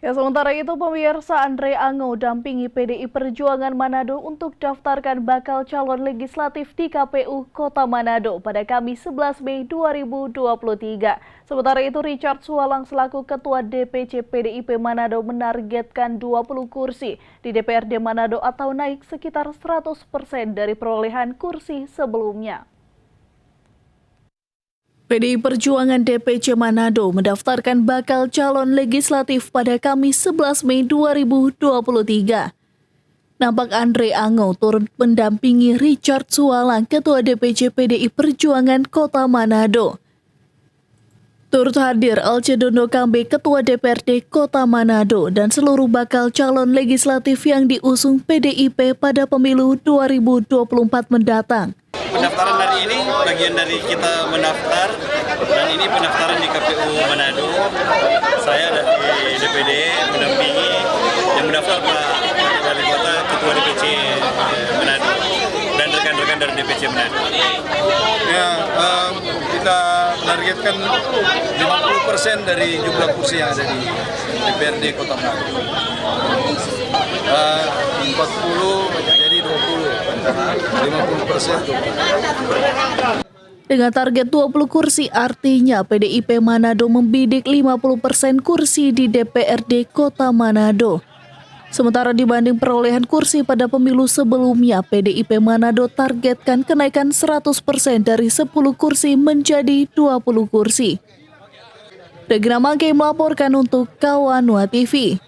Ya, sementara itu pemirsa, Andre Ango dampingi PDI Perjuangan Manado untuk daftarkan bakal calon legislatif di KPU Kota Manado pada Kamis 11 Mei 2023. Sementara itu Richard Sualang selaku Ketua DPC PDIP Manado menargetkan 20 kursi di DPRD Manado atau naik sekitar 100% dari perolehan kursi sebelumnya. PDI Perjuangan DPC Manado mendaftarkan bakal calon legislatif pada Kamis 11 Mei 2023. Nampak Andre Ango turut mendampingi Richard Sualang, Ketua DPC PDI Perjuangan Kota Manado. Turut hadir Alcedono Kambe, Ketua DPRD Kota Manado, dan seluruh bakal calon legislatif yang diusung PDIP pada pemilu 2024 mendatang. Pendaftaran hari ini bagian dari kita mendaftar, dan ini pendaftaran di KPU Manado. Saya dari DPD mendampingi yang mendaftar Pak Wali Kota, Ketua DPC Manado, dan rekan-rekan dari DPC Manado. Ya, kita targetkan 50% dari jumlah kursi yang ada di DPRD Kota Manado. 40 jadi 50%. Dengan target 20 kursi, artinya PDIP Manado membidik 50% kursi di DPRD Kota Manado. Sementara dibanding perolehan kursi pada pemilu sebelumnya, PDIP Manado targetkan kenaikan 100% dari 10 kursi menjadi 20 kursi. Regina Mangke melaporkan untuk Kawanua TV.